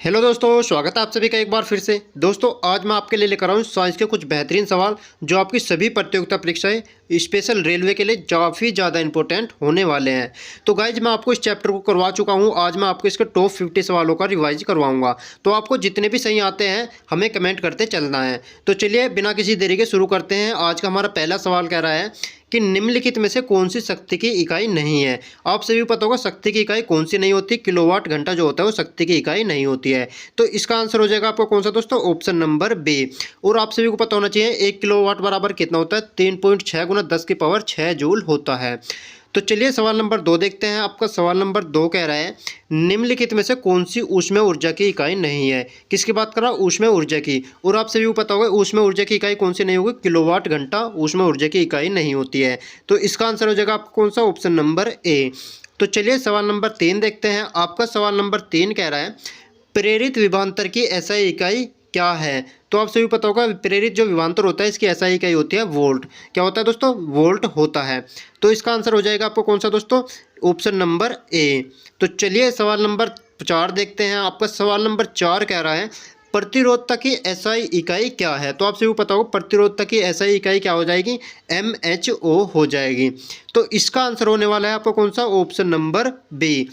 Hello दोस्तों, स्वागत है आप सभी का एक बार फिर से। दोस्तों आज मैं आपके लिए लेकर आऊँ साइंस के कुछ बेहतरीन सवाल जो आपकी सभी प्रतियोगिता परीक्षाएं स्पेशल रेलवे के लिए काफ़ी ज़्यादा इंपॉर्टेंट होने वाले हैं। तो गाइज मैं आपको इस चैप्टर को करवा चुका हूँ। आज मैं आपको इसके टॉप 50 सवालों का रिवाइज करवाऊंगा। तो आपको जितने भी सही आते हैं हमें कमेंट करते चलना है। तो चलिए बिना किसी देरी के शुरू करते हैं। आज का हमारा पहला सवाल कह रहा है कि निम्नलिखित में से कौन सी शक्ति की इकाई नहीं है। आप सभी को पता होगा शक्ति की इकाई कौन सी नहीं होती। किलोवाट घंटा जो होता है वो शक्ति की इकाई नहीं होती है। तो इसका आंसर हो जाएगा आपको कौन सा दोस्तों, ऑप्शन नंबर बी। और आप सभी को पता होना चाहिए 1 किलोवाट बराबर कितना होता है, 3.6 गुना 10 की पावर 6 जूल होता है। तो चलिए सवाल नंबर 2 देखते हैं। आपका सवाल नंबर 2 कह रहा है निम्नलिखित में से कौन सी ऊष्मीय ऊर्जा की इकाई नहीं है। किसकी बात कर रहा है, ऊष्मीय ऊर्जा की। और आप सभी को पता होगा ऊष्मीय ऊर्जा की इकाई कौन सी नहीं होगी, किलोवाट घंटा ऊष्मीय ऊर्जा की इकाई नहीं होती है। तो इसका आंसर हो जाएगा आपका कौन सा, ऑप्शन नंबर ए। तो चलिए सवाल नंबर 3 देखते हैं। आपका सवाल नंबर 3 कह रहा है प्रेरित विभवांतर की एसआई इकाई क्या है। तो आप सभी को पता होगा प्रेरित जो विभवांतर होता है इसकी एसआई इकाई होती है वोल्ट। क्या होता है दोस्तों, वोल्ट होता है। तो इसका आंसर हो जाएगा आपको कौन सा दोस्तों, ऑप्शन नंबर ए। तो चलिए सवाल नंबर 4 देखते हैं। आपका सवाल नंबर 4 कह रहा है प्रतिरोधता की एसआई इकाई क्या है। तो आप सभी को पता होगा प्रतिरोधता की एसआई इकाई क्या हो जाएगी, MHO हो जाएगी। तो इसका आंसर होने वाला है आपको कौन सा, ऑप्शन नंबर बी।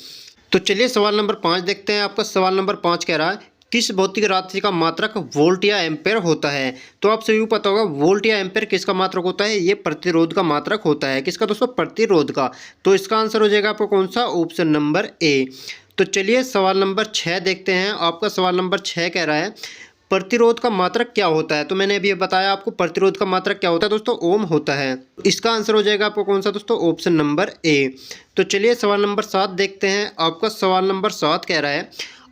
तो चलिए सवाल नंबर 5 देखते हैं। आपका सवाल नंबर 5 कह रहा है किस भौतिक राशि का मात्रक वोल्ट या एम्पेयर होता है। तो आप सभी को पता होगा वोल्ट या एम्पेयर किसका मात्रक होता है, ये प्रतिरोध का मात्रक होता है। किसका दोस्तों, प्रतिरोध का। तो इसका आंसर हो जाएगा आपको कौन सा, ऑप्शन नंबर ए। तो चलिए सवाल नंबर 6 देखते हैं। आपका सवाल नंबर 6 कह रहा है प्रतिरोध का मात्रक क्या होता है। तो मैंने अभी बताया आपको प्रतिरोध का मात्रक क्या होता है दोस्तों, ओम होता है। इसका आंसर हो जाएगा आपको कौन सा दोस्तों, ऑप्शन नंबर ए। तो चलिए सवाल नंबर 7 देखते हैं। आपका सवाल नंबर 7 कह रहा है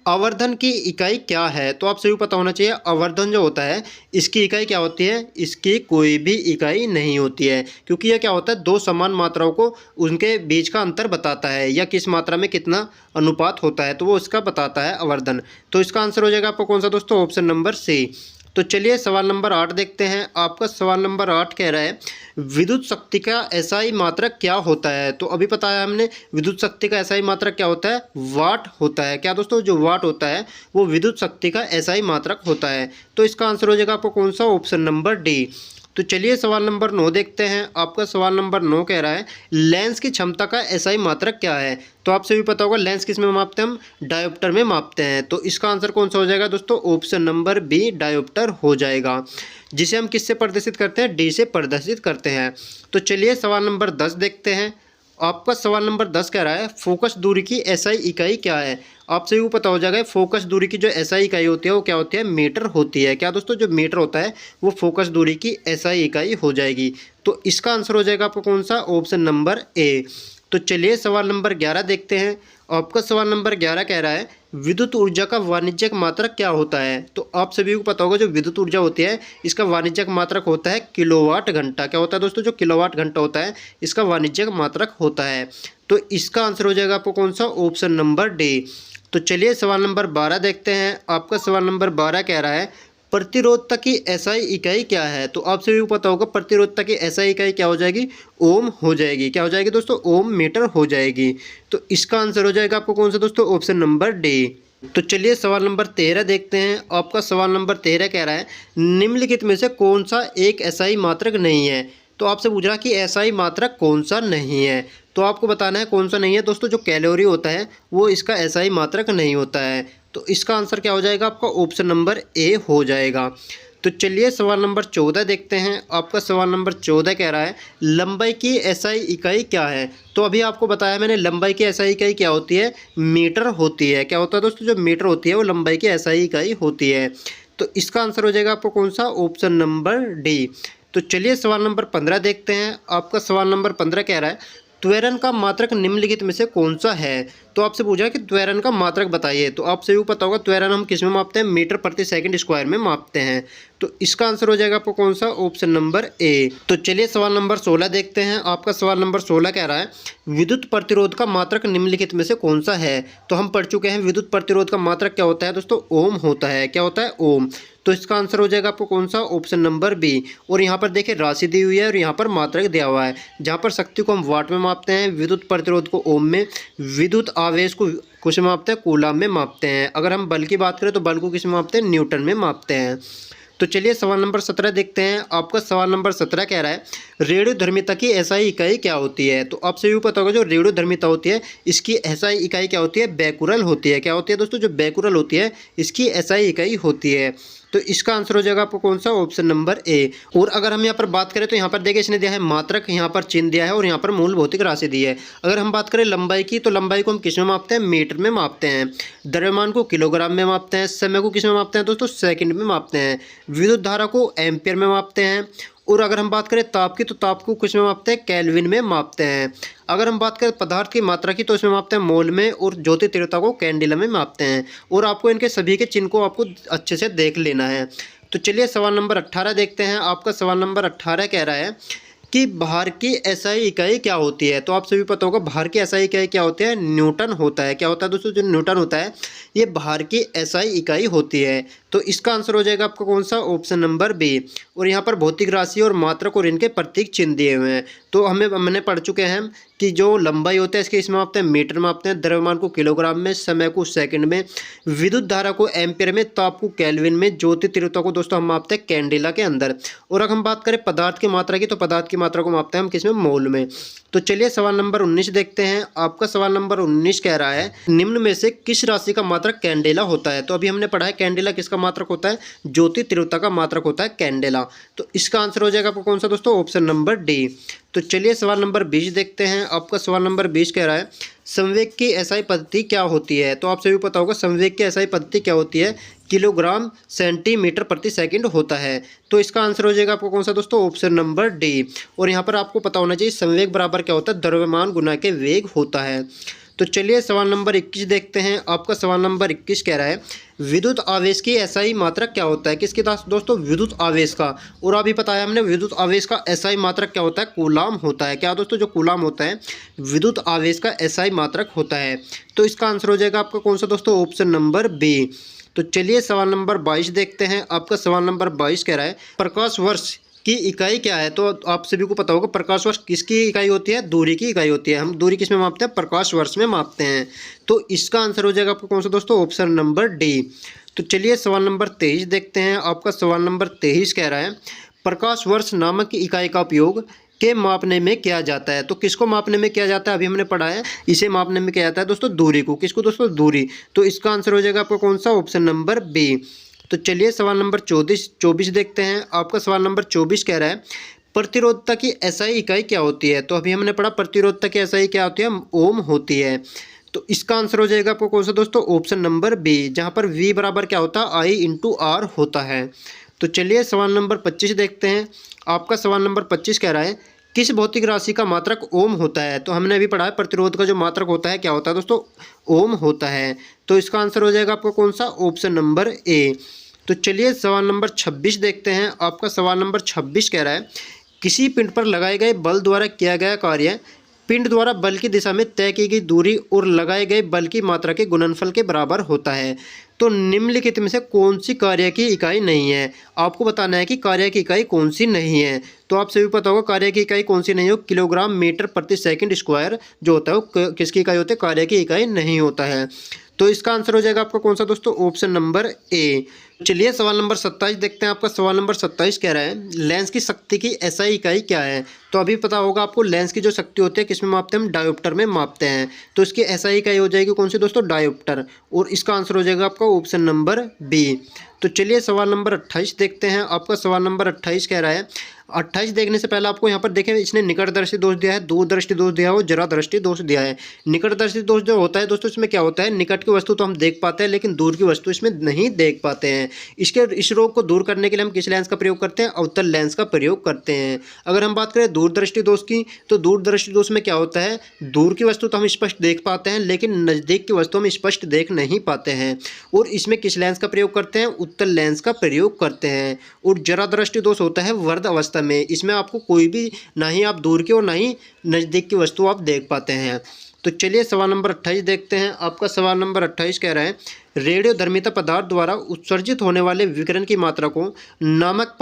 आवर्धन की इकाई क्या है। तो आप सभी को पता होना चाहिए आवर्धन जो होता है इसकी इकाई क्या होती है, इसकी कोई भी इकाई नहीं होती है। क्योंकि यह क्या होता है, दो समान मात्राओं को उनके बीच का अंतर बताता है या किस मात्रा में कितना अनुपात होता है, तो वो इसका बताता है आवर्धन। तो इसका आंसर हो जाएगा आपको कौन सा दोस्तों, ऑप्शन नंबर सी। तो चलिए सवाल नंबर 8 देखते हैं। आपका सवाल नंबर 8 कह रहा है विद्युत शक्ति का एसआई मात्रक क्या होता है। तो अभी बताया हमने विद्युत शक्ति का एसआई मात्रक क्या होता है, वाट होता है। क्या दोस्तों, जो वाट होता है वो विद्युत शक्ति का एसआई मात्रक होता है। तो इसका आंसर हो जाएगा आपको कौन सा, ऑप्शन नंबर डी। तो चलिए सवाल नंबर 9 देखते हैं। आपका सवाल नंबर 9 कह रहा है लेंस की क्षमता का एसआई मात्रक क्या है। तो आप सभी पता होगा लेंस किस में मापते हैं, हम डायोप्टर में मापते हैं। तो इसका आंसर कौन सा हो जाएगा दोस्तों, ऑप्शन नंबर बी, डायोप्टर हो जाएगा। जिसे हम किससे प्रदर्शित करते हैं, डी से प्रदर्शित करते हैं। तो चलिए सवाल नंबर 10 देखते हैं। आपका सवाल नंबर 10 कह रहा है फोकस दूरी की एसआई इकाई क्या है। आप सभी को पता हो जाएगा फोकस दूरी की जो एसआई इकाई होती है वो क्या होती है, मीटर होती है। क्या दोस्तों, जो मीटर होता है वो फोकस दूरी की एसआई इकाई हो जाएगी। तो इसका आंसर हो जाएगा आपको कौन सा, ऑप्शन नंबर ए। तो चलिए सवाल नंबर 11 देखते हैं। आपका सवाल नंबर 11 कह रहा है विद्युत ऊर्जा का वाणिज्यिक मात्रक क्या होता है। तो आप सभी को पता होगा जो विद्युत ऊर्जा होती है इसका वाणिज्यिक मात्रक होता है किलोवाट घंटा। क्या होता है दोस्तों, जो किलोवाट घंटा होता है इसका वाणिज्यिक मात्रक होता है। तो इसका आंसर हो जाएगा आपको कौन सा, ऑप्शन नंबर डी। तो चलिए सवाल नंबर 12 देखते हैं। आपका सवाल नंबर 12 कह रहा है प्रतिरोधता की एसआई इकाई क्या है। तो आप सभी को पता होगा प्रतिरोधता की एसआई इकाई क्या हो जाएगी, ओम हो जाएगी। क्या हो जाएगी दोस्तों, ओम मीटर हो जाएगी। तो इसका आंसर हो जाएगा आपको कौन सा दोस्तों, ऑप्शन नंबर डी। तो चलिए सवाल नंबर 13 देखते हैं। आपका सवाल नंबर 13 कह रहा है निम्नलिखित में से कौन सा एक एसआई मात्रक नहीं है। तो आपसे पूछ रहा कि एसआई मात्रक कौन सा नहीं है। तो आपको बताना है कौन सा नहीं है दोस्तों, जो कैलोरी होता है वो इसका एसआई मात्रक नहीं होता है। तो इसका आंसर क्या हो जाएगा आपका, ऑप्शन नंबर ए हो जाएगा। तो चलिए सवाल नंबर 14 देखते हैं। आपका सवाल नंबर 14 कह रहा है लंबाई की एसआई इकाई क्या है। तो अभी आपको बताया मैंने लंबाई की एसआई इकाई क्या होती है, मीटर होती है। क्या होता है दोस्तों, जो मीटर होती है वो लंबाई की एसआई इकाई होती है। तो इसका आंसर हो जाएगा आपको कौन सा, ऑप्शन नंबर डी। तो चलिए सवाल नंबर 15 देखते हैं। आपका सवाल नंबर 15 कह रहा है त्वरण का मात्रक निम्नलिखित में से कौन सा है। तो आपसे पूछा कि त्वरण का मात्रक बताइए। तो आप सभी को पता होगा त्वरण हम किस में मापते हैं, मीटर प्रति सेकंड स्क्वायर में मापते हैं। तो इसका आंसर हो जाएगा आपको कौन सा, ऑप्शन नंबर ए। तो चलिए सवाल नंबर 16 देखते हैं। आपका सवाल नंबर 16 कह रहा है विद्युत प्रतिरोध का मात्रक निम्नलिखित में से कौन सा है। तो हम पढ़ चुके हैं विद्युत प्रतिरोध का मात्रक क्या होता है दोस्तों, ओम होता है। क्या होता है, ओम। तो इसका आंसर हो जाएगा आपको कौन सा, ऑप्शन नंबर बी। और यहाँ पर देखिए राशि दी हुई है और यहाँ पर मात्रक दिया हुआ है। जहाँ पर शक्ति को हम वाट में मापते हैं, विद्युत प्रतिरोध को ओम में, विद्युत आवेश को किस में मापते हैं, कूलाम में मापते हैं। अगर हम बल की बात करें तो बल को किस में मापते हैं, न्यूटन में मापते हैं। तो चलिए सवाल नंबर 17 देखते हैं। आपका सवाल नंबर 17 कह रहा है रेडियोधर्मिता की एसआई इकाई क्या होती है। तो आपसे भी पता होगा जो रेडियोधर्मिता होती है इसकी एसआई इकाई क्या होती है, बेकुरल होती है। क्या होती है दोस्तों, जो बेकुरल होती है इसकी एसआई इकाई होती है। तो इसका आंसर हो जाएगा आपको कौन सा, ऑप्शन नंबर ए। और अगर हम यहाँ पर बात करें तो यहाँ पर देखिए इसने दिया है मात्रक, यहाँ पर चिन्ह दिया है और यहाँ पर मूल भौतिक राशि दी है। अगर हम बात करें लंबाई की तो लंबाई को हम किस में मापते हैं, मीटर में मापते हैं। द्रव्यमान को किलोग्राम में मापते हैं। समय को किस में मापते हैं दोस्तों, सेकंड में मापते हैं। विद्युत धारा को एम्पियर में मापते हैं। और अगर हम बात करें ताप की तो ताप को किस में मापते हैं, केल्विन में मापते हैं। अगर हम बात करें पदार्थ की मात्रा की तो इसमें मापते हैं मोल में। और ज्योति तीव्रता को कैंडिला में मापते हैं। और आपको इनके सभी के चिन्ह को आपको अच्छे से देख लेना है। तो चलिए सवाल नंबर 18 देखते हैं। आपका सवाल नंबर 18 कह रहा है कि भार की एसआई इकाई क्या होती है। तो आप सभी पता होगा भार की एसआई इकाई क्या होती है, न्यूटन होता है। क्या होता है दोस्तों, जो न्यूटन होता है ये भार की एसआई इकाई होती है। तो इसका आंसर हो जाएगा आपका कौन सा, ऑप्शन नंबर बी। और यहाँ पर भौतिक राशि और मात्रक और इनके प्रतीक चिन्ह दिए हुए हैं। तो हमने पढ़ चुके हैं कि जो लंबाई होता है इसके इसमें मापते हैं मीटर मापते हैं। द्रव्यमान को किलोग्राम में, समय को सेकंड में, विद्युत धारा को एम्पियर में, ताप को केल्विन में, ज्योति तीव्रता को दोस्तों हम मापते हैं कैंडिला के अंदर। और अगर हम बात करें पदार्थ की मात्रा की तो पदार्थ की मात्रा को मापते हैं हम किसमें, मोल में। तो चलिए सवाल नंबर 19 देखते हैं। आपका सवाल नंबर 19 कह रहा है निम्न में से किस राशि का मात्रक कैंडेला होता है। तो अभी हमने पढ़ा है कैंडेला किसका मात्रक होता है, ज्योति तीव्रता का मात्रक होता है कैंडेला। तो इसका आंसर हो जाएगा आपको कौन सा दोस्तों, ऑप्शन नंबर डी। तो चलिए सवाल नंबर 20 देखते हैं। आपका सवाल नंबर 20 कह रहा है संवेग की एसआई पद्धति क्या होती है। तो आपसे भी पता होगा संवेग की एसआई पद्धति क्या होती है, किलोग्राम सेंटीमीटर प्रति सेकंड होता है। तो इसका आंसर हो जाएगा आपको कौन सा दोस्तों, ऑप्शन नंबर डी। और यहाँ पर आपको पता होना चाहिए संवेग बराबर क्या होता है, द्रव्यमान गुना के वेग होता है। तो चलिए सवाल नंबर 21 देखते हैं। आपका सवाल नंबर 21 कह रहा है विद्युत आवेश की एसआई मात्रक क्या होता है। किसके दोस्तों, विद्युत आवेश का। और अभी बताया हमने विद्युत आवेश का एसआई मात्रक क्या होता है, कूलाम होता है। क्या दोस्तों, जो कूलाम होता है विद्युत आवेश का एसआई मात्रक होता है। तो इसका आंसर हो जाएगा आपका कौन सा दोस्तों, ऑप्शन नंबर बी। तो चलिए सवाल नंबर 22 देखते हैं। आपका सवाल नंबर 22 कह रहा है प्रकाश वर्ष की इकाई क्या है। तो आप सभी को पता होगा प्रकाश वर्ष किसकी इकाई होती है, दूरी की इकाई होती है। हम दूरी किस में मापते हैं, प्रकाश वर्ष में मापते हैं। तो इसका आंसर हो जाएगा आपको कौन सा दोस्तों, ऑप्शन नंबर डी। तो चलिए सवाल नंबर 23 देखते हैं। आपका सवाल नंबर 23 कह रहा है प्रकाश वर्ष नामक इकाई का उपयोग के मापने में किया जाता है। तो किसको मापने में किया जाता है, अभी हमने पढ़ा है इसे मापने में किया जाता है दोस्तों, दूरी को। किसको दोस्तों, दूरी। तो इसका आंसर हो जाएगा आपका कौन सा, ऑप्शन नंबर बी। तो चलिए सवाल नंबर 24 देखते हैं। आपका सवाल नंबर 24 कह रहा है प्रतिरोधता की एसआई इकाई क्या होती है। तो अभी हमने पढ़ा प्रतिरोधता की एसआई क्या होती है, ओम होती है। तो इसका आंसर हो जाएगा आपको कौन सा दोस्तों, ऑप्शन नंबर बी, जहाँ पर V बराबर क्या होता है, I/R होता है। तो चलिए सवाल नंबर 25 देखते हैं। आपका सवाल नंबर 25 कह रहा है किस भौतिक राशि का मात्रक ओम होता है। तो हमने अभी पढ़ा है प्रतिरोध का जो मात्रक होता है क्या होता है दोस्तों, ओम होता है। तो इसका आंसर हो जाएगा आपको कौन सा, ऑप्शन नंबर ए। तो चलिए सवाल नंबर 26 देखते हैं। आपका सवाल नंबर 26 कह रहा है किसी पिंड पर लगाए गए बल द्वारा किया गया कार्य पिंड द्वारा बल की दिशा में तय की गई दूरी और लगाए गए बल की मात्रा के गुणनफल के बराबर होता है। तो निम्नलिखित में से कौन सी कार्य की इकाई नहीं है। आपको बताना है कि कार्य की इकाई कौन सी नहीं है। तो आप सभी पता होगा कार्य की इकाई कौन सी नहीं हो, किलोग्राम मीटर प्रति सेकंड स्क्वायर जो होता है वो किसकी इकाई होती है, कार्य की इकाई नहीं होता है। तो इसका आंसर हो जाएगा आपका कौन सा दोस्तों, ऑप्शन नंबर ए। चलिए सवाल नंबर 27 देखते हैं। आपका सवाल नंबर 27 कह रहा है लेंस की शक्ति की एसआई इकाई क्या है। तो अभी पता होगा आपको लेंस की जो शक्ति होती है किस में मापते हैं, हम डायोप्टर में मापते हैं। तो इसकी एसआई इकाई हो जाएगी कौन सी दोस्तों, डायोप्टर। और इसका आंसर हो जाएगा आपका ऑप्शन नंबर बी। तो चलिए सवाल नंबर 28 देखते हैं। आपका सवाल नंबर 28 कह रहा है 28 देखने से पहले आपको यहाँ पर देखें इसने निकटदर्शी दोष दिया है, दूरदर्शी दोष दिया है और जरादृष्टि दोष दिया है। निकटदर्शी दोष जो होता है दोस्तों इसमें क्या होता है, निकट की वस्तु तो हम देख पाते हैं लेकिन दूर की वस्तु इसमें नहीं देख पाते हैं। इस रोग को दूर करने के लिए हम किस लेंस का प्रयोग करते हैं, अवतल लेंस का प्रयोग करते हैं। अगर हम बात करें दूरदृष्टि दोष की तो दूरदृष्टि दोष में क्या होता है, दूर की वस्तु तो हम स्पष्ट देख पाते हैं लेकिन नज़दीक की वस्तु हम स्पष्ट देख नहीं पाते हैं। और इसमें किस लेंस का प्रयोग करते हैं, उत्तल लेंस का प्रयोग करते हैं। और जरादृष्टि दोष होता है वर्ध अवस्था में, इसमें आपको कोई भी ना ही आप दूर की और ना ही नज़दीक की वस्तु आप देख पाते हैं। तो चलिए सवाल नंबर 28 देखते हैं। आपका सवाल नंबर 28 कह रहा है रेडियोधर्मिता पदार्थ द्वारा उत्सर्जित होने वाले विकिरण की मात्रा को नामक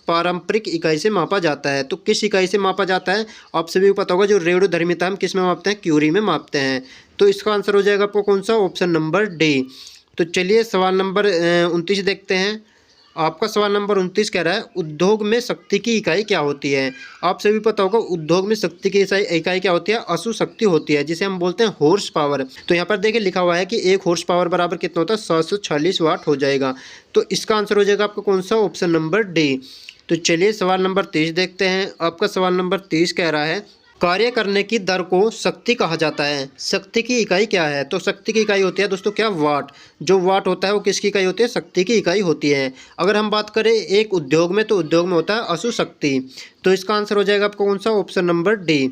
पारंपरिक इकाई से मापा जाता है। तो किस इकाई से मापा जाता है? आप सभी को पता होगा जो रेडियोधर्मिता हम किस में मापते हैं? क्यूरी में मापते हैं। तो इसका आंसर हो जाएगा आपको कौन सा? Option number D. तो चलिए सवाल नंबर 29 देखते हैं। आपका सवाल नंबर 29 कह रहा है उद्योग में शक्ति की इकाई क्या होती है? आप सभी पता होगा उद्योग में शक्ति की इकाई क्या होती है? अशु शक्ति होती है, जिसे हम बोलते हैं हॉर्स पावर। तो यहाँ पर देखिए लिखा हुआ है कि 1 हॉर्स पावर बराबर कितना होता है? 740 वाट हो जाएगा। तो इसका आंसर हो जाएगा आपका कौन सा? Option number D. तो चलिए सवाल नंबर 30 देखते हैं। आपका सवाल नंबर 30 कह रहा है कार्य करने की दर को शक्ति कहा जाता है। शक्ति की इकाई क्या है? तो शक्ति की इकाई होती है दोस्तों क्या? वाट। जो वाट होता है वो किसकी इकाई होती है? शक्ति की इकाई होती है। अगर हम बात करें एक उद्योग में, तो उद्योग में होता है अशु शक्ति। तो इसका आंसर हो जाएगा आपको कौन सा? Option number D.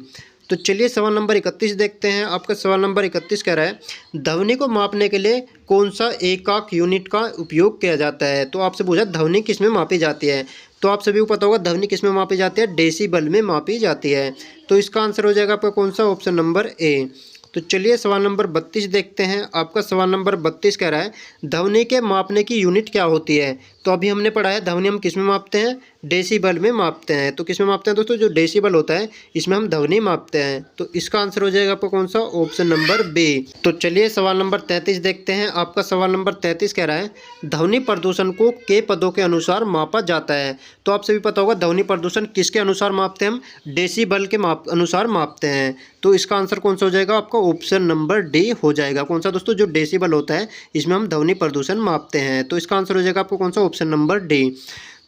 तो चलिए सवाल नंबर 31 देखते हैं। आपका सवाल नंबर 31 कह रहा है ध्वनि को मापने के लिए कौन सा एकाक यूनिट का उपयोग किया जाता है? तो आपसे पूछा ध्वनि किस में मापी जाती है? तो आप सभी को पता होगा ध्वनि किस में मापी जाती है? डेसिबल में मापी जाती है। तो इसका आंसर हो जाएगा आपका कौन सा? Option number A. तो चलिए सवाल नंबर 32 देखते हैं। आपका सवाल नंबर 32 कह रहा है ध्वनि के मापने की यूनिट क्या होती है? तो अभी हमने पढ़ा है ध्वनि हम किस में मापते हैं? डेसिबल में मापते हैं। तो किस में मापते हैं दोस्तों? जो डेसिबल होता है इसमें हम ध्वनि मापते हैं। तो इसका आंसर हो जाएगा आपका कौन सा? Option number B. तो चलिए सवाल नंबर 33 देखते हैं। आपका सवाल नंबर 33 कह रहा है ध्वनि प्रदूषण को के पदों के अनुसार मापा जाता है। तो आप सभी पता होगा ध्वनि प्रदूषण किसके अनुसार मापते हैं? हम डेसिबल के अनुसार मापते हैं। तो इसका आंसर कौन सा हो जाएगा? आपका ऑप्शन नंबर डी हो जाएगा। कौन सा दोस्तों? जो डेसिबल होता है इसमें हम ध्वनि प्रदूषण मापते हैं। तो इसका आंसर हो जाएगा आपको कौन सा? Option number D.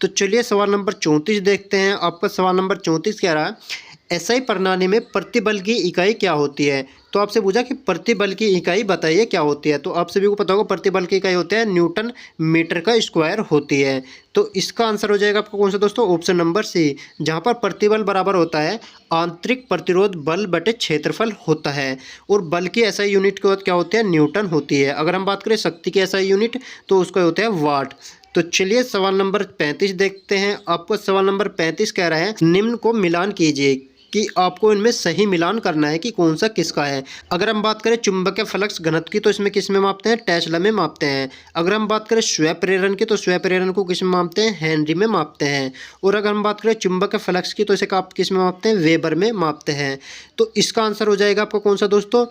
तो चलिए सवाल नंबर 34 देखते हैं। आपका सवाल नंबर 34 कह रहा है एसआई प्रणाली में प्रतिबल की इकाई क्या होती है? तो आपसे पूछा कि प्रतिबल की इकाई बताइए क्या होती है। तो आप सभी को पता होगा प्रतिबल की इकाई होती है न्यूटन मीटर का स्क्वायर होती है। तो इसका आंसर हो जाएगा आपको कौन सा दोस्तों? ऑप्शन नंबर सी, जहां पर प्रतिबल बराबर होता है आंतरिक प्रतिरोध बल बटे क्षेत्रफल होता है। और बल की एसआई यूनिट क्या होती है? न्यूटन होती है। अगर हम बात करें शक्ति की एसआई यूनिट तो उसका होता है वाट। तो चलिए सवाल नंबर 35 देखते हैं। आपको सवाल नंबर 35 कह रहा है निम्न को मिलान कीजिए कि आपको इनमें सही मिलान करना है कि कौन सा किसका है। अगर हम बात करें चुंबकीय फ्लक्स घनत्व की तो इसमें किस में मापते हैं? टेस्ला में मापते हैं। अगर हम बात करें स्व प्रेरण की तो स्व प्रेरण को किस में मापते हैं? हेनरी में मापते हैं। और अगर हम बात करें चुंबकीय फ्लक्स की तो इसे आप किस में मापते हैं? वेबर में मापते हैं। तो इसका आंसर हो जाएगा आपका कौन सा दोस्तों?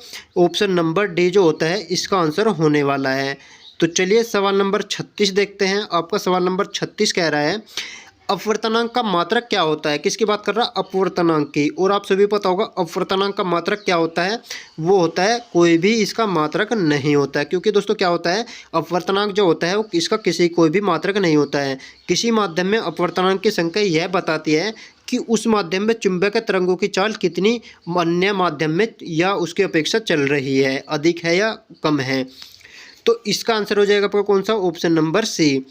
ऑप्शन नंबर डी जो होता है इसका आंसर होने वाला है। तो चलिए सवाल नंबर 36 देखते हैं। आपका सवाल नंबर 36 कह रहा है अपवर्तनांक का मात्रक क्या होता है? किसकी बात कर रहा है? अपवर्तनांक की। और आप सभी पता होगा अपवर्तनांक का मात्रक क्या होता है? वो होता है कोई भी इसका मात्रक नहीं होता है। क्योंकि दोस्तों क्या होता है अपवर्तनांक जो होता है वो इसका कोई भी मात्रक नहीं होता है। किसी माध्यम में अपवर्तनांक की संख्या यह बताती है कि उस माध्यम में चुंबकीय तरंगों की चाल कितनी अन्य माध्यम में या उसकी अपेक्षा चल रही है, अधिक है या कम है। तो इसका आंसर हो जाएगा आपका कौन सा? Option number C.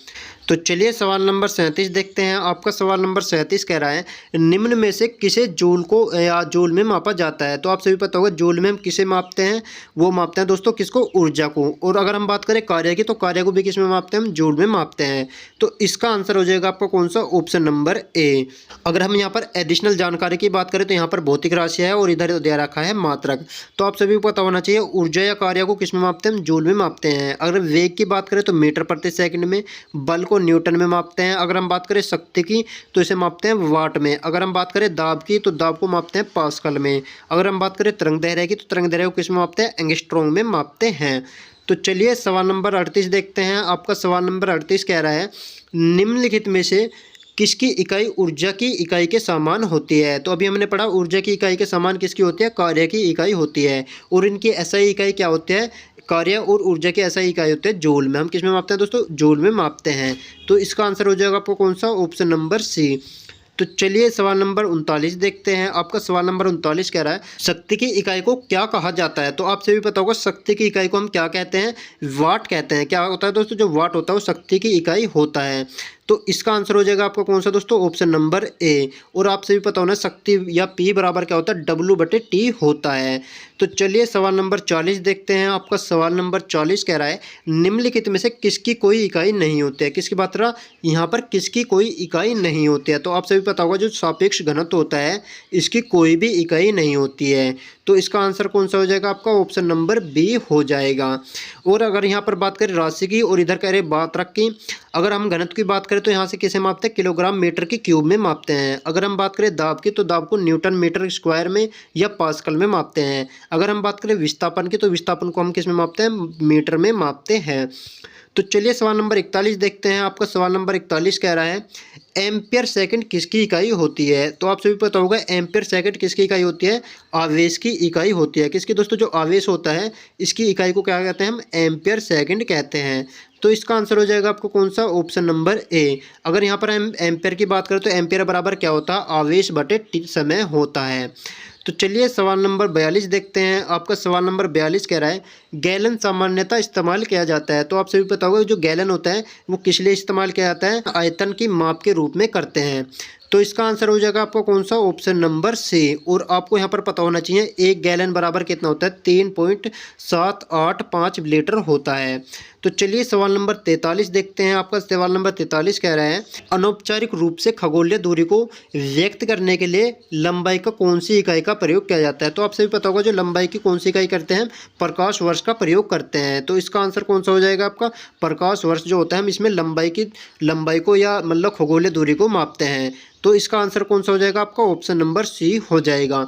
तो चलिए सवाल नंबर 37 देखते हैं। आपका सवाल नंबर 37 कह रहा है निम्न में से किसे जूल को या जूल में मापा जाता है? तो आप सभी पता होगा जूल में हम किसे मापते हैं? वो मापते हैं दोस्तों किसको? ऊर्जा को। और अगर हम बात करें कार्य की तो कार्य को भी किस में मापते हैं? हम जूल में मापते हैं। तो इसका आंसर हो जाएगा आपका कौन सा? Option number A. अगर हम यहाँ पर एडिशनल जानकारी की बात करें तो यहाँ पर भौतिक राशि है और इधर दे रखा है मात्रक। तो आप सभी को पता होना चाहिए ऊर्जा या कार्य को किस में मापते हैं? हम जूल में मापते हैं। अगर वेग की बात करें तो मीटर प्रति सेकंड में, बल को न्यूटन में मापते हैं। अगर हम बात करें शक्ति की तो इसे मापते हैं वाट में। अगर हम बात करें दाब की तो दाब को मापते हैं पास्कल में। अगर हम बात करें तरंग दैर्घ्य की तो तरंग दैर्घ्य को किस में मापते हैं? एंगस्ट्रॉम में मापते हैं। तो चलिए सवाल नंबर 38 देखते हैं। आपका सवाल नंबर 38 कह रहा है निम्नलिखित में से किसकी इकाई ऊर्जा की इकाई के समान होती है? तो अभी हमने पढ़ा ऊर्जा की इकाई के समान किसकी होती है? कार्य की इकाई होती है। और इनकी एसआई इकाई क्या होती है? कार्य और ऊर्जा की एसआई इकाई होती है जूल में। हम किस में मापते हैं दोस्तों? जूल में मापते हैं। तो इसका आंसर हो जाएगा आपको कौन सा? Option number C. तो चलिए सवाल नंबर 39 देखते हैं। आपका सवाल नंबर 39 कह रहा है शक्ति की इकाई को क्या कहा जाता है? तो आपसे भी पता होगा शक्ति की इकाई को हम क्या कहते हैं? वाट कहते हैं। क्या होता है दोस्तों? जो वाट होता है वो शक्ति की इकाई होता है। तो इसका आंसर हो जाएगा आपका कौन सा दोस्तों? Option number A. और आपसे भी पता होना शक्ति या पी बराबर क्या होता है? W/T होता है। तो चलिए सवाल नंबर 40 देखते हैं। आपका सवाल नंबर 40 कह रहा है निम्नलिखित में से किसकी कोई इकाई नहीं होती है? किसकी बात रहा? यहाँ पर किसकी कोई इकाई नहीं होती है? तो आप सभी पता होगा जो सापेक्ष घनत्व होता है इसकी कोई भी इकाई नहीं होती है। तो इसका आंसर कौन सा हो जाएगा आपका? ऑप्शन नंबर बी हो जाएगा। और अगर यहाँ पर बात करें राशि की और इधर कह रहे मात्रक की, अगर हम घनत्व की बात करें तो यहाँ से किसे मापते हैं? किलोग्राम मीटर की क्यूब में मापते हैं। अगर हम बात करें दाब की तो दाब को न्यूटन मीटर स्क्वायर में या पास्कल में मापते हैं। अगर हम बात करें विस्थापन की तो विस्थापन को हम किस में मापते हैं? मीटर में मापते हैं। तो चलिए सवाल नंबर 41 देखते हैं। आपका सवाल नंबर 41 कह रहा है एम्पियर सेकंड किसकी इकाई होती है? तो आप सभी पता होगा एम्पियर सेकंड किसकी इकाई होती है? आवेश की इकाई होती है। किसकी दोस्तों? जो आवेश होता है इसकी इकाई को क्या कहते हैं? हम एम्पियर सेकंड कहते हैं। तो इसका आंसर हो जाएगा आपको कौन सा? Option number A. अगर यहाँ पर हम एम्पियर की बात करें तो एम्पियर बराबर क्या होता है? आवेश बटे समय होता है। तो चलिए सवाल नंबर 42 देखते हैं। आपका सवाल नंबर 42 कह रहा है गैलन सामान्यतः इस्तेमाल किया जाता है। तो आप सभी पता होगा जो गैलन होता है वो किस लिए इस्तेमाल किया जाता है? आयतन की माप के रूप में करते हैं। तो इसका आंसर हो जाएगा आपको कौन सा? Option number C. और आपको यहाँ पर पता होना चाहिए एक गैलन बराबर कितना होता है? 3.785 लीटर होता है। तो चलिए सवाल नंबर 43 देखते हैं। आपका सवाल नंबर 43 कह रहा है अनौपचारिक रूप से खगोलीय दूरी को व्यक्त करने के लिए लंबाई का कौन सी इकाई का प्रयोग किया जाता है? तो आप सभी पता होगा जो लंबाई की कौन सी इकाई करते हैं? प्रकाश वर्ष का प्रयोग करते हैं। तो इसका आंसर कौन सा हो जाएगा आपका? प्रकाश वर्ष जो होता है हम इसमें लंबाई को या मतलब खगोलीय दूरी को मापते हैं। तो इसका आंसर कौन सा हो जाएगा आपका? ऑप्शन नंबर सी हो जाएगा।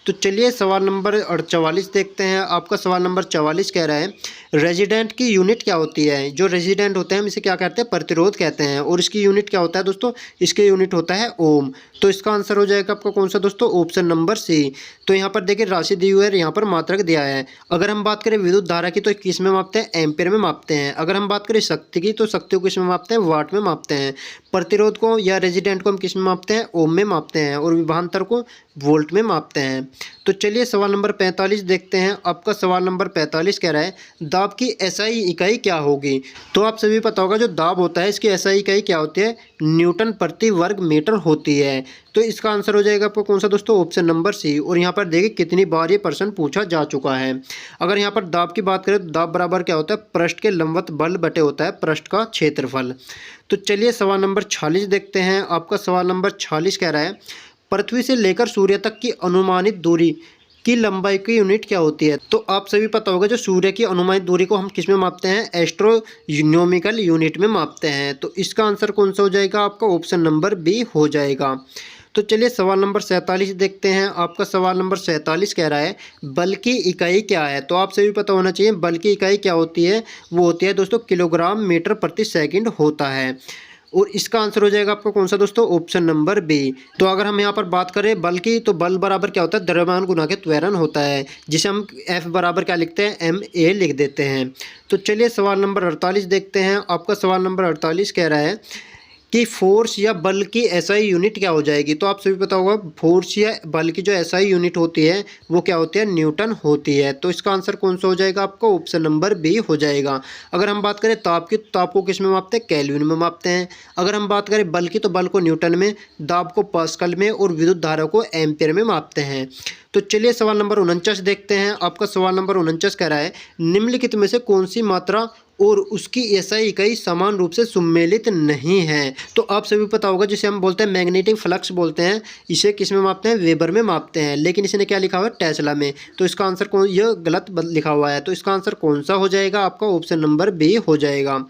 तो चलिए सवाल नंबर 44 देखते हैं। आपका सवाल नंबर 44 कह रहा है रेजिडेंट की यूनिट क्या होती है? जो रेजिडेंट होते हैं हम इसे क्या कहते हैं? प्रतिरोध कहते हैं। और इसकी यूनिट क्या होता है दोस्तों? इसकी यूनिट होता है ओम। तो इसका आंसर हो जाएगा आपका कौन सा दोस्तों? Option number C. तो यहाँ पर देखिए राशि दी हुई है, यहाँ पर मात्रक दिया है। अगर हम बात करें विद्युत धारा की तो किस में मापते हैं? एम्पियर में मापते हैं। अगर हम बात करें शक्ति की तो शक्ति को किस में मापते हैं? वाट में मापते हैं। प्रतिरोध को या रेजिडेंट को हम किस में मापते हैं? ओम में मापते हैं। और विभवांतर को वोल्ट में मापते हैं। तो चलिए सवाल नंबर 45 देखते हैं। आपका सवाल नंबर 45 कह रहा है दाब की एसआई इकाई क्या होगी? तो आप सभी पता होगा जो दाब होता है इसकी एसआई इकाई क्या होती है? न्यूटन प्रति वर्ग मीटर होती है। तो इसका आंसर हो जाएगा आपको कौन सा दोस्तों? Option number C. और यहाँ पर देखिए कितनी बार ये प्रश्न पूछा जा चुका है। अगर यहाँ पर दाब की बात करें तो दाब बराबर क्या होता है? पृष्ठ के लंबवत बल बटे होता है पृष्ठ का क्षेत्रफल। तो चलिए सवाल नंबर 46 देखते हैं। आपका सवाल नंबर 46 कह रहा है पृथ्वी से लेकर सूर्य तक की अनुमानित दूरी की लंबाई की यूनिट क्या होती है? तो आप सभी पता होगा जो सूर्य की अनुमानित दूरी को हम किस में मापते हैं? एस्ट्रोनॉमिकल यूनिट में मापते हैं। तो इसका आंसर कौन सा हो जाएगा आपका? ऑप्शन नंबर बी हो जाएगा। तो चलिए सवाल नंबर 47 देखते हैं। आपका सवाल नंबर 47 कह रहा है बल की इकाई क्या है? तो आप सभी पता होना चाहिए बल की इकाई क्या होती है? वो होती है दोस्तों किलोग्राम मीटर प्रति सेकंड होता है। और इसका आंसर हो जाएगा आपका कौन सा दोस्तों? Option number B. तो अगर हम यहाँ पर बात करें बल की तो बल बराबर क्या होता है? द्रव्यमान गुना के त्वरण होता है, जिसे हम F बराबर क्या लिखते हैं? ma लिख देते हैं। तो चलिए सवाल नंबर 48 देखते हैं। आपका सवाल नंबर 48 कह रहा है कि फोर्स या बल की एसआई यूनिट क्या हो जाएगी? तो आप सभी पता होगा फोर्स या बल की जो एसआई यूनिट होती है वो क्या होती है? न्यूटन होती है। तो इसका आंसर कौन सा हो जाएगा आपका? ऑप्शन नंबर बी हो जाएगा। अगर हम बात करें ताप की तो ताप को किस में मापते हैं? केल्विन में मापते हैं। अगर हम बात करें बल की तो बल को न्यूटन में, दाब को पास्कल में और विद्युत धारा को एम्पियर में मापते हैं। तो चलिए सवाल नंबर 49 देखते हैं। आपका सवाल नंबर 49 कह रहा है निम्नलिखित में से कौन सी मात्रा और उसकी एसआई इकाई समान रूप से सम्मिलित नहीं है? तो आप सभी पता होगा जिसे हम बोलते हैं मैग्नेटिक फ्लक्स बोलते हैं, इसे किस में मापते हैं? वेबर में मापते हैं। लेकिन इसने क्या लिखा हुआ है? टेस्ला में। तो इसका आंसर कौन? यह गलत लिखा हुआ है। तो इसका आंसर कौन सा हो जाएगा आपका? ऑप्शन नंबर बी हो जाएगा।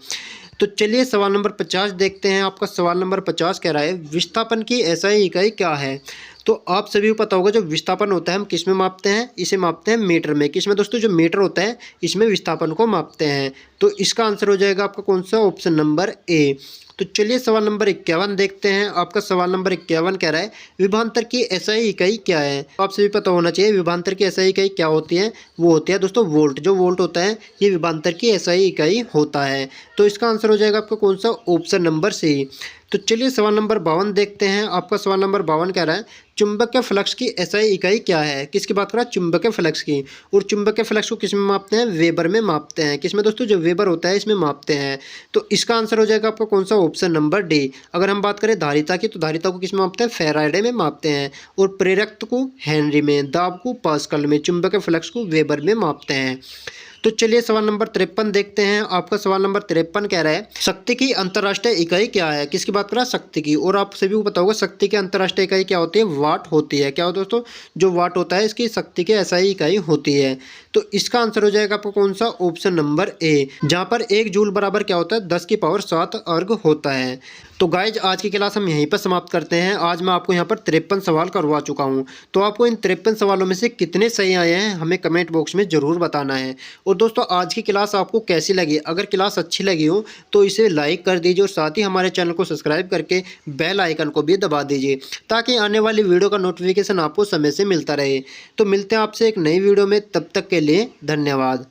तो चलिए सवाल नंबर 50 देखते हैं। आपका सवाल नंबर 50 कह रहा है विस्थापन की एसआई इकाई क्या है? तो आप सभी को पता होगा जो विस्थापन होता है हम किस में मापते हैं? इसे मापते हैं मीटर में। किस में दोस्तों? जो मीटर होता है इसमें विस्थापन को मापते हैं। तो इसका आंसर हो जाएगा आपका कौन सा? Option number A. तो चलिए सवाल नंबर 51 देखते हैं। आपका सवाल नंबर 51 कह रहा है विभवांतर की एसआई इकाई क्या है? तो आप सभी पता होना चाहिए विभवांतर की एसआई इकाई क्या होती है? वो होती है दोस्तों वोल्ट। जो वोल्ट होता है ये विभवांतर की एसआई इकाई होता है। तो इसका आंसर हो जाएगा आपका कौन सा? Option number C. तो चलिए सवाल नंबर 52 देखते हैं। आपका सवाल नंबर 52 कह रहा है चुंबकीय फ्लक्स की एसआई इकाई क्या है? किसकी बात कर रहा है? चुंबकीय फ्लक्स की। और चुंबकीय फ्लक्स को किस में मापते हैं? वेबर में मापते हैं। किस में दोस्तों? जो वेबर होता है इसमें मापते हैं। तो इसका आंसर हो जाएगा आपका कौन सा? Option number D. अगर हम बात करें धारिता की तो धारिता को किस में मापते हैं? फैराडे में मापते हैं। और प्रेरकत्व को हेनरी में, दाब को पास्कल में, चुंबकीय फ्लक्स को वेबर में मापते हैं। तो चलिए सवाल नंबर 53 देखते हैं। आपका सवाल नंबर 53 कह रहा है शक्ति की अंतर्राष्ट्रीय इकाई क्या है। किसकी बात कर रहा है? शक्ति की। और आप सभी को पता होगा शक्ति की अंतर्राष्ट्रीय इकाई क्या होती है? वाट होती है। क्या होता है दोस्तों? जो वाट होता है इसकी शक्ति की ऐसा ही इकाई होती है। तो इसका आंसर हो जाएगा आपको कौन सा? ऑप्शन नंबर ए, जहां पर 1 जूल बराबर क्या होता है? 10 की पावर 7 अर्ग होता है। तो गाइज आज की क्लास हम यहीं पर समाप्त करते हैं। आज मैं आपको यहाँ पर 53 सवाल करवा चुका हूँ। तो आपको इन 53 सवालों में से कितने सही आए हैं हमें कमेंट बॉक्स में ज़रूर बताना है। और दोस्तों आज की क्लास आपको कैसी लगी? अगर क्लास अच्छी लगी हो तो इसे लाइक कर दीजिए और साथ ही हमारे चैनल को सब्सक्राइब करके बेल आइकन को भी दबा दीजिए ताकि आने वाली वीडियो का नोटिफिकेशन आपको समय से मिलता रहे। तो मिलते हैं आपसे एक नई वीडियो में, तब तक के लिए धन्यवाद।